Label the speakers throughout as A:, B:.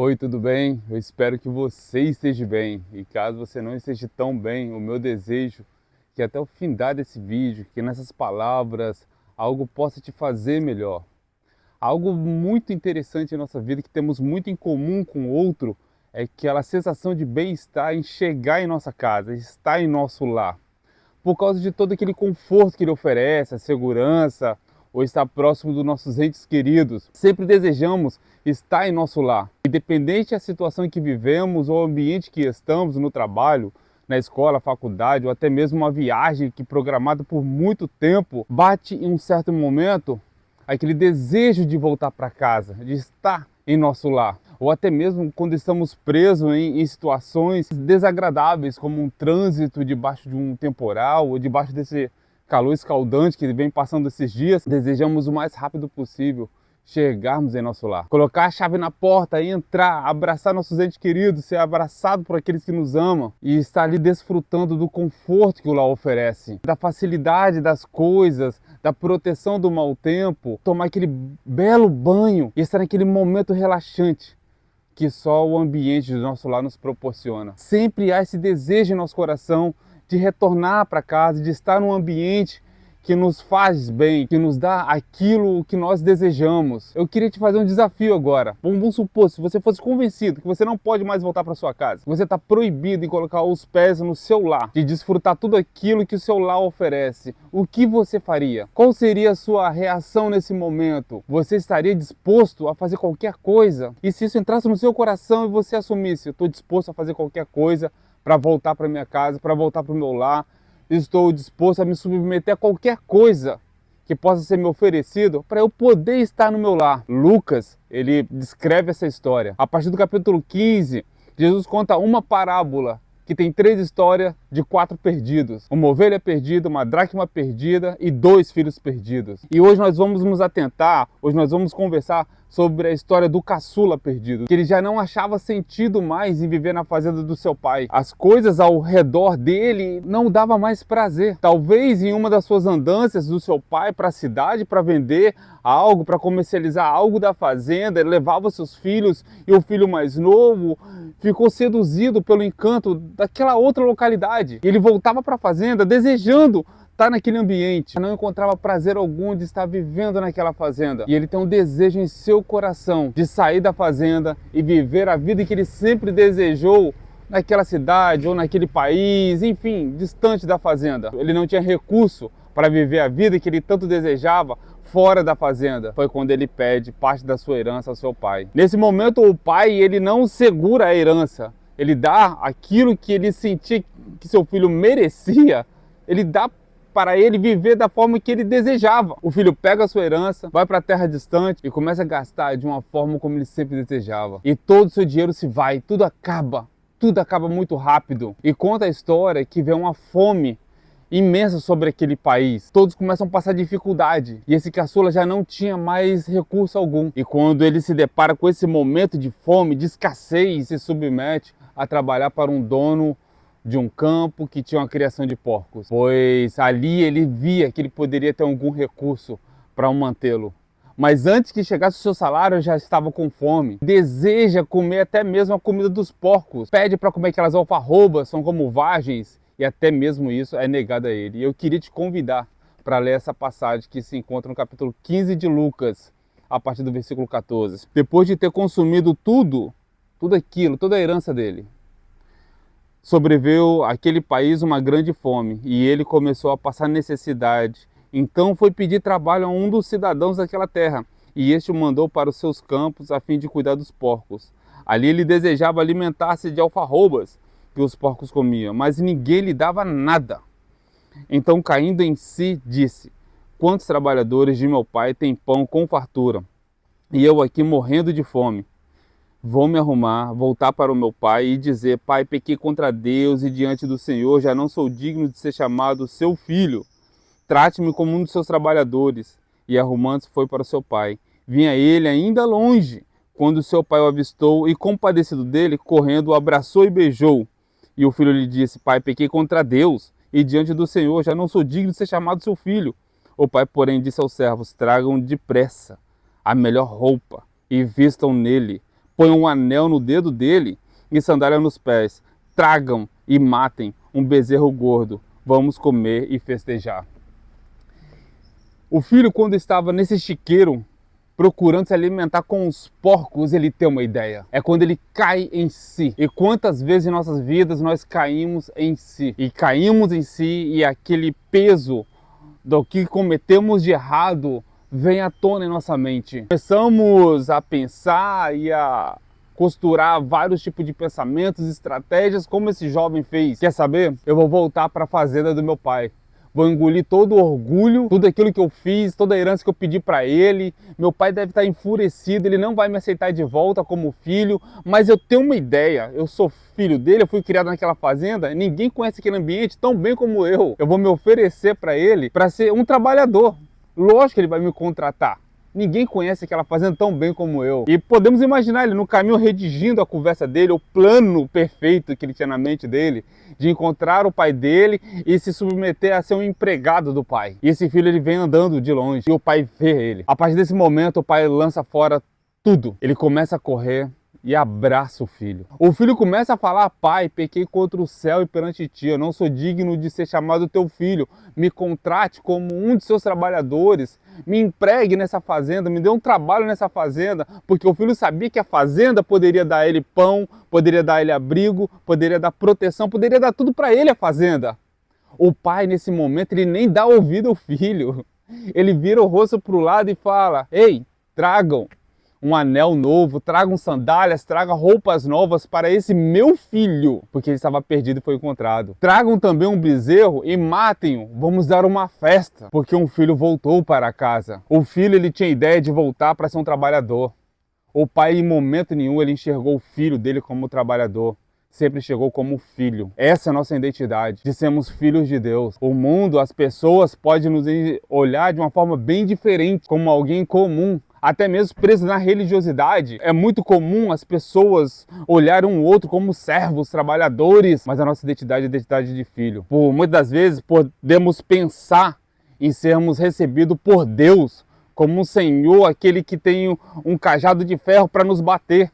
A: Oi, tudo bem? Eu espero que você esteja bem. E caso você não esteja tão bem, o meu desejo é que até o findar desse vídeo, que nessas palavras algo possa te fazer melhor. Algo muito interessante em nossa vida, que temos muito em comum com o outro, é aquela sensação de bem-estar em chegar em nossa casa, estar em nosso lar. Por causa de todo aquele conforto que ele oferece, a segurança, ou estar próximo dos nossos entes queridos. Sempre desejamos estar em nosso lar. Independente da situação em que vivemos ou ambiente que estamos, no trabalho, na escola, faculdade, ou até mesmo uma viagem que programada por muito tempo, bate em um certo momento aquele desejo de voltar para casa, de estar em nosso lar. Ou até mesmo quando estamos presos em situações desagradáveis, como um trânsito debaixo de um temporal, ou debaixo desse calor escaldante que vem passando esses dias, desejamos o mais rápido possível chegarmos em nosso lar. Colocar a chave na porta e entrar, abraçar nossos entes queridos, ser abraçado por aqueles que nos amam e estar ali desfrutando do conforto que o lar oferece, da facilidade das coisas, da proteção do mau tempo, tomar aquele belo banho e estar naquele momento relaxante que só o ambiente do nosso lar nos proporciona. Sempre há esse desejo em nosso coração de retornar para casa, de estar num ambiente que nos faz bem, que nos dá aquilo que nós desejamos. Eu queria te fazer um desafio agora. Vamos supor, se você fosse convencido que você não pode mais voltar para sua casa, você está proibido de colocar os pés no seu lar, de desfrutar tudo aquilo que o seu lar oferece, o que você faria? Qual seria a sua reação nesse momento? Você estaria disposto a fazer qualquer coisa? E se isso entrasse no seu coração e você assumisse, eu estou disposto a fazer qualquer coisa para voltar para minha casa, para voltar para o meu lar, estou disposto a me submeter a qualquer coisa que possa ser me oferecido para eu poder estar no meu lar. Lucas, ele descreve essa história. A partir do capítulo 15, Jesus conta uma parábola que tem 3 histórias de 4 perdidos. Uma ovelha perdida, uma dracma perdida e 2 filhos perdidos. E hoje nós vamos nos atentar, hoje nós vamos conversar sobre a história do caçula perdido, que ele já não achava sentido mais em viver na fazenda do seu pai. As coisas ao redor dele não davam mais prazer. Talvez em uma das suas andanças do seu pai para a cidade para vender algo, para comercializar algo da fazenda, ele levava seus filhos e o filho mais novo ficou seduzido pelo encanto daquela outra localidade. Ele voltava para a fazenda desejando estar naquele ambiente, não encontrava prazer algum de estar vivendo naquela fazenda. E ele tem um desejo em seu coração de sair da fazenda e viver a vida que ele sempre desejou naquela cidade ou naquele país, enfim, distante da fazenda. Ele não tinha recurso para viver a vida que ele tanto desejava fora da fazenda. Foi quando ele pede parte da sua herança ao seu pai. Nesse momento, o pai, ele não segura a herança. Ele dá aquilo que ele sentia que seu filho merecia, ele dá para ele viver da forma que ele desejava. O filho pega a sua herança, vai para a terra distante e começa a gastar de uma forma como ele sempre desejava. E todo o seu dinheiro se vai, tudo acaba muito rápido. E conta a história que vem uma fome imensa sobre aquele país. Todos começam a passar dificuldade e esse caçula já não tinha mais recurso algum. E quando ele se depara com esse momento de fome, de escassez, se submete a trabalhar para um dono de um campo que tinha uma criação de porcos, pois ali ele via que ele poderia ter algum recurso para mantê-lo. Mas antes que chegasse o seu salário, já estava com fome. Deseja comer até mesmo a comida dos porcos. Pede para comer aquelas alfarrobas, são como vagens, e até mesmo isso é negado a ele. E eu queria te convidar para ler essa passagem que se encontra no capítulo 15 de Lucas, a partir do versículo 14. Depois de ter consumido tudo aquilo, toda a herança dele, sobreveio àquele país uma grande fome e ele começou a passar necessidade. Então foi pedir trabalho a um dos cidadãos daquela terra e este o mandou para os seus campos a fim de cuidar dos porcos. Ali ele desejava alimentar-se de alfarrobas que os porcos comiam, mas ninguém lhe dava nada. Então, caindo em si, disse: quantos trabalhadores de meu pai têm pão com fartura e eu aqui morrendo de fome? Vou me arrumar, voltar para o meu pai e dizer: pai, pequei contra Deus e diante do Senhor, já não sou digno de ser chamado seu filho. Trate-me como um dos seus trabalhadores. E arrumando-se foi para o seu pai. Vinha ele ainda longe, quando seu pai o avistou e, compadecido dele, correndo, o abraçou e beijou. E o filho lhe disse: pai, pequei contra Deus e diante do Senhor, já não sou digno de ser chamado seu filho. O pai, porém, disse aos servos: tragam depressa a melhor roupa e vistam nele, Põe um anel no dedo dele e sandália nos pés. Tragam e matem um bezerro gordo. Vamos comer e festejar. O filho, quando estava nesse chiqueiro, procurando se alimentar com os porcos, ele tem uma ideia. É quando ele cai em si. E quantas vezes em nossas vidas nós caímos em si. E caímos em si e aquele peso do que cometemos de errado vem à tona em nossa mente. Começamos a pensar e a costurar vários tipos de pensamentos, estratégias, como esse jovem fez. Quer saber? Eu vou voltar para a fazenda do meu pai. Vou engolir todo o orgulho, tudo aquilo que eu fiz, toda a herança que eu pedi para ele. Meu pai deve estar enfurecido, ele não vai me aceitar de volta como filho, mas eu tenho uma ideia, eu sou filho dele, eu fui criado naquela fazenda, ninguém conhece aquele ambiente tão bem como eu. Eu vou me oferecer para ele para ser um trabalhador. Lógico que ele vai me contratar. Ninguém conhece aquela fazenda tão bem como eu. E podemos imaginar ele no caminho redigindo a conversa dele, o plano perfeito que ele tinha na mente dele, de encontrar o pai dele e se submeter a ser um empregado do pai. E esse filho ele vem andando de longe e o pai vê ele. A partir desse momento o pai lança fora tudo. Ele começa a correr e abraça o filho. O filho começa a falar: pai, pequei contra o céu e perante ti, eu não sou digno de ser chamado teu filho, me contrate como um de seus trabalhadores, me empregue nessa fazenda, me dê um trabalho nessa fazenda, porque o filho sabia que a fazenda poderia dar a ele pão, poderia dar a ele abrigo, poderia dar proteção, poderia dar tudo para ele a fazenda. O pai nesse momento ele nem dá ouvido ao filho, ele vira o rosto para o lado e fala: ei, tragam um anel novo, tragam sandálias, tragam roupas novas para esse meu filho, porque ele estava perdido e foi encontrado. Tragam também um bezerro e matem-o, vamos dar uma festa, porque um filho voltou para casa. O filho ele tinha ideia de voltar para ser um trabalhador. O pai em momento nenhum ele enxergou o filho dele como trabalhador. Sempre chegou como filho. Essa é a nossa identidade, de sermos filhos de Deus. O mundo, as pessoas podem nos olhar de uma forma bem diferente, como alguém comum, até mesmo preso na religiosidade. É muito comum as pessoas olharem um outro como servos, trabalhadores, mas a nossa identidade é a identidade de filho. Por muitas das vezes podemos pensar em sermos recebidos por Deus como um Senhor, aquele que tem um cajado de ferro para nos bater,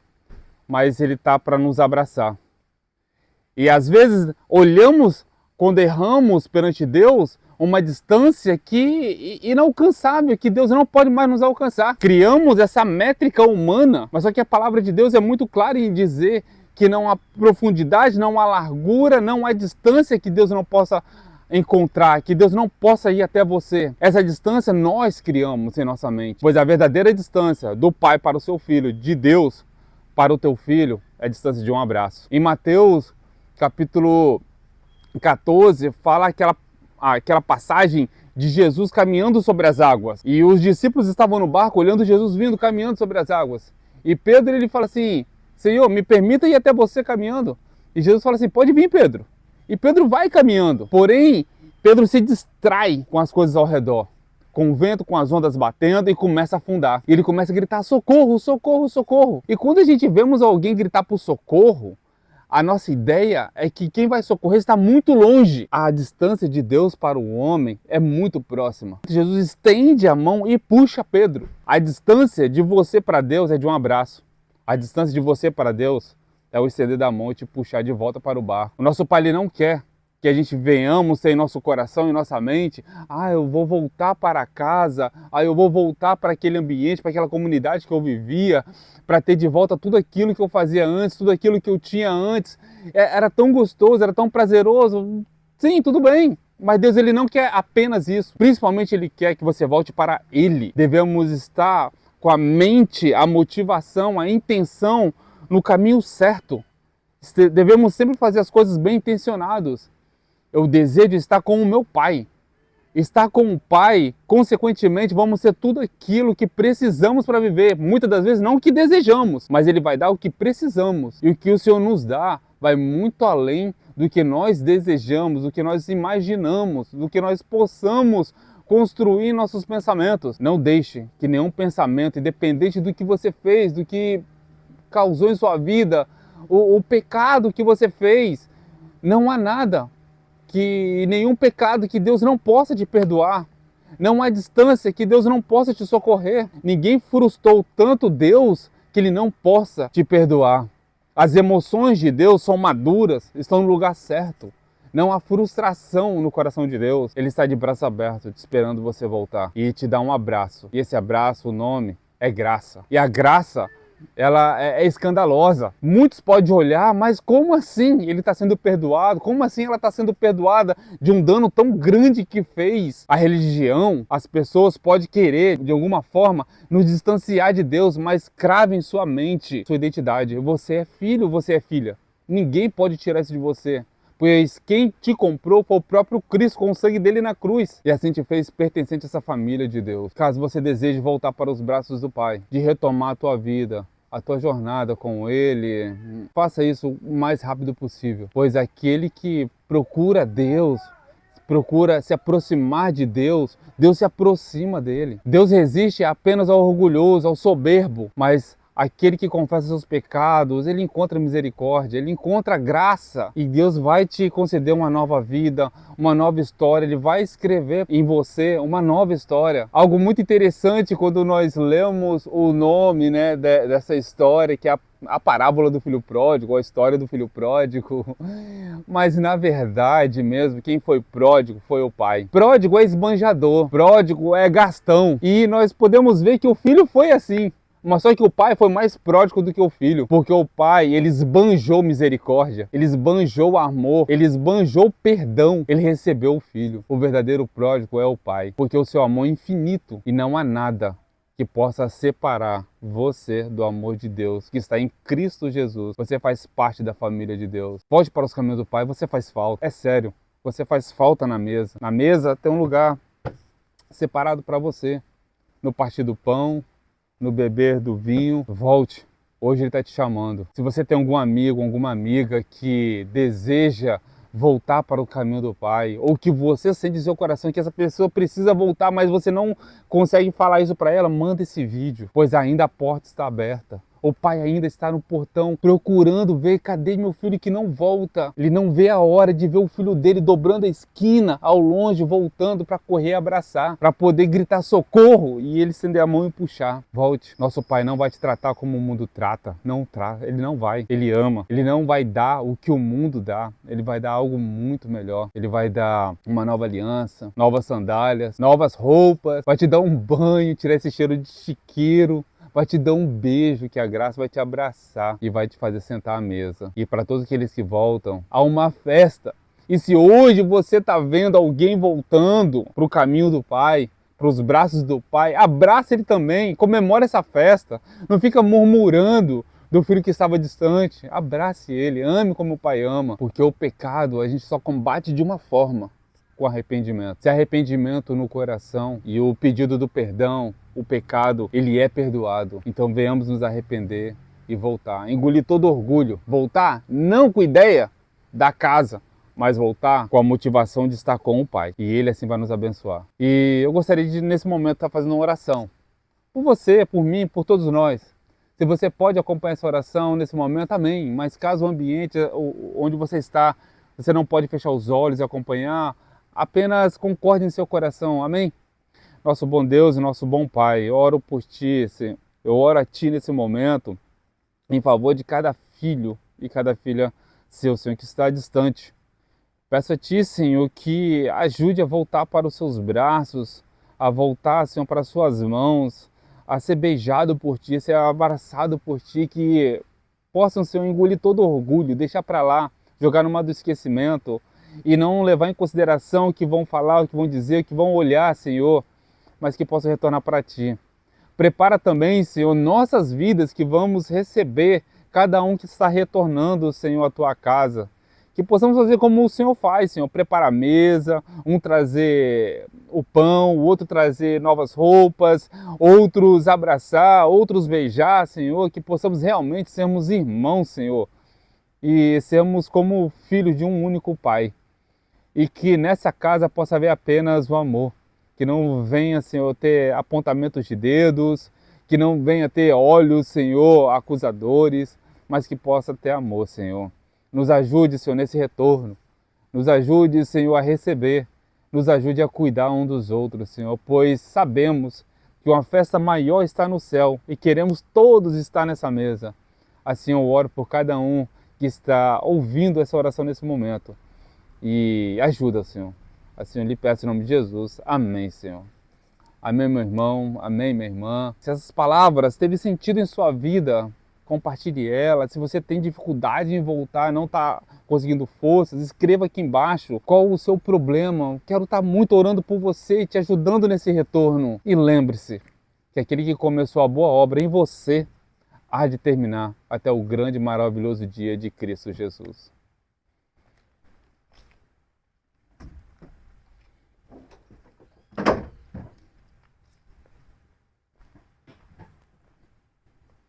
A: mas Ele está para nos abraçar. E às vezes olhamos, quando erramos perante Deus, uma distância que inalcançável, que Deus não pode mais nos alcançar. Criamos essa métrica humana, mas só que a palavra de Deus é muito clara em dizer que não há profundidade, não há largura, não há distância que Deus não possa encontrar, que Deus não possa ir até você. Essa distância nós criamos em nossa mente, pois a verdadeira distância do pai para o seu filho, de Deus para o teu filho, é a distância de um abraço. Em Mateus capítulo 14, fala aquela passagem de Jesus caminhando sobre as águas. E os discípulos estavam no barco olhando Jesus vindo caminhando sobre as águas. E Pedro ele fala assim: Senhor, me permita ir até você caminhando. E Jesus fala assim: pode vir, Pedro. E Pedro vai caminhando. Porém, Pedro se distrai com as coisas ao redor, com o vento, com as ondas batendo, e começa a afundar. E ele começa a gritar: socorro, socorro, socorro. E quando a gente vemos alguém gritar por socorro, a nossa ideia é que quem vai socorrer está muito longe. A distância de Deus para o homem é muito próxima. Jesus estende a mão e puxa Pedro. A distância de você para Deus é de um abraço. A distância de você para Deus é o estender da mão e te puxar de volta para o barco. O nosso Pai ele não quer que a gente venhamos ter em nosso coração e nossa mente: eu vou voltar para casa, eu vou voltar para aquele ambiente, para aquela comunidade que eu vivia, para ter de volta tudo aquilo que eu fazia antes, tudo aquilo que eu tinha antes. Era tão gostoso, era tão prazeroso. Sim, tudo bem. Mas Deus ele não quer apenas isso. Principalmente Ele quer que você volte para Ele. Devemos estar com a mente, a motivação, a intenção no caminho certo. Devemos sempre fazer as coisas bem intencionados. Eu desejo estar com o meu Pai. Estar com o Pai, consequentemente, vamos ser tudo aquilo que precisamos para viver. Muitas das vezes não o que desejamos, mas Ele vai dar o que precisamos. E o que o Senhor nos dá vai muito além do que nós desejamos, do que nós imaginamos, do que nós possamos construir nossos pensamentos. Não deixe que nenhum pensamento, independente do que você fez, do que causou em sua vida, o pecado que você fez, não há nada nenhum pecado que Deus não possa te perdoar. Não há distância que Deus não possa te socorrer. Ninguém frustrou tanto Deus que Ele não possa te perdoar. As emoções de Deus são maduras, estão no lugar certo. Não há frustração no coração de Deus. Ele está de braço aberto, te esperando você voltar e te dar um abraço. E esse abraço, o nome é graça. E a graça, ela é escandalosa. Muitos podem olhar, mas como assim ele está sendo perdoado? Como assim ela está sendo perdoada de um dano tão grande que fez? A religião, as pessoas podem querer, de alguma forma, nos distanciar de Deus, mas crave em sua mente sua identidade. Você é filho, você é filha. Ninguém pode tirar isso de você. Pois quem te comprou foi o próprio Cristo com o sangue dele na cruz. E assim te fez pertencente a essa família de Deus. Caso você deseje voltar para os braços do Pai, de retomar a tua vida, a tua jornada com Ele, faça isso o mais rápido possível. Pois aquele que procura Deus, procura se aproximar de Deus, Deus se aproxima dele. Deus resiste apenas ao orgulhoso, ao soberbo, mas aquele que confessa seus pecados, ele encontra misericórdia, ele encontra graça e Deus vai te conceder uma nova vida, uma nova história. Ele vai escrever em você uma nova história. Algo muito interessante quando nós lemos o nome, né, dessa história, que é a parábola do filho pródigo, a história do filho pródigo. Mas na verdade mesmo, quem foi pródigo foi o pai. Pródigo é esbanjador, pródigo é gastão. E nós podemos ver que o filho foi assim. Mas só que o pai foi mais pródigo do que o filho, porque o pai, ele esbanjou misericórdia, ele esbanjou amor, ele esbanjou perdão, ele recebeu o filho. O verdadeiro pródigo é o pai, porque o seu amor é infinito e não há nada que possa separar você do amor de Deus, que está em Cristo Jesus. Você faz parte da família de Deus. Volte para os caminhos do Pai, você faz falta. É sério, você faz falta na mesa. Na mesa tem um lugar separado para você, no partir do pão, no beber do vinho. Volte, hoje Ele está te chamando. Se você tem algum amigo, alguma amiga que deseja voltar para o caminho do Pai, ou que você sente em seu coração que essa pessoa precisa voltar, mas você não consegue falar isso para ela, manda esse vídeo, pois ainda a porta está aberta. O pai ainda está no portão procurando ver cadê meu filho que não volta. Ele não vê a hora de ver o filho dele dobrando a esquina ao longe, voltando para correr e abraçar, para poder gritar socorro e ele estender a mão e puxar. Volte. Nosso pai não vai te tratar como o mundo trata. Não trata. Ele não vai. Ele ama. Ele não vai dar o que o mundo dá. Ele vai dar algo muito melhor. Ele vai dar uma nova aliança, novas sandálias, novas roupas. Vai te dar um banho, tirar esse cheiro de chiqueiro. Vai te dar um beijo, que a graça vai te abraçar e vai te fazer sentar à mesa. E para todos aqueles que voltam, há uma festa. E se hoje você está vendo alguém voltando para o caminho do Pai, para os braços do Pai, abraça ele também, comemora essa festa. Não fica murmurando do filho que estava distante. Abrace ele, ame como o Pai ama. Porque o pecado a gente só combate de uma forma, com arrependimento. Se arrependimento no coração e o pedido do perdão, o pecado, ele é perdoado. Então venhamos nos arrepender e voltar. Engolir todo orgulho. Voltar não com ideia da casa, mas voltar com a motivação de estar com o Pai. E Ele assim vai nos abençoar. E eu gostaria de, nesse momento, estar fazendo uma oração. Por você, por mim, por todos nós. Se você pode acompanhar essa oração nesse momento, amém. Mas caso o ambiente onde você está, você não pode fechar os olhos e acompanhar, apenas concorde em seu coração, amém? Nosso bom Deus e nosso bom Pai, eu oro por Ti, Senhor. Eu oro a Ti nesse momento, em favor de cada filho e cada filha seu, Senhor, que está distante. Peço a Ti, Senhor, que ajude a voltar para os Seus braços, a voltar, Senhor, para as Suas mãos, a ser beijado por Ti, a ser abraçado por Ti, que possam, Senhor, engolir todo orgulho, deixar para lá, jogar no mar do esquecimento, e não levar em consideração o que vão falar, o que vão dizer, o que vão olhar, Senhor, mas que possam retornar para Ti. Prepara também, Senhor, nossas vidas que vamos receber, cada um que está retornando, Senhor, à Tua casa. Que possamos fazer como o Senhor faz, Senhor, preparar a mesa, um trazer o pão, o outro trazer novas roupas, outros abraçar, outros beijar, Senhor, que possamos realmente sermos irmãos, Senhor, e sermos como filhos de um único Pai. E que nessa casa possa haver apenas o amor. Que não venha, Senhor, ter apontamentos de dedos, que não venha ter olhos, Senhor, acusadores, mas que possa ter amor, Senhor. Nos ajude, Senhor, nesse retorno. Nos ajude, Senhor, a receber. Nos ajude a cuidar um dos outros, Senhor, pois sabemos que uma festa maior está no céu e queremos todos estar nessa mesa. Assim eu oro por cada um que está ouvindo essa oração nesse momento. E ajuda, Senhor. Assim eu lhe peço em nome de Jesus. Amém, Senhor. Amém, meu irmão. Amém, minha irmã. Se essas palavras teve sentido em sua vida, compartilhe elas. Se você tem dificuldade em voltar, não está conseguindo forças, escreva aqui embaixo qual o seu problema. Quero estar muito orando por você e te ajudando nesse retorno. E lembre-se que aquele que começou a boa obra em você há de terminar até o grande e maravilhoso dia de Cristo Jesus.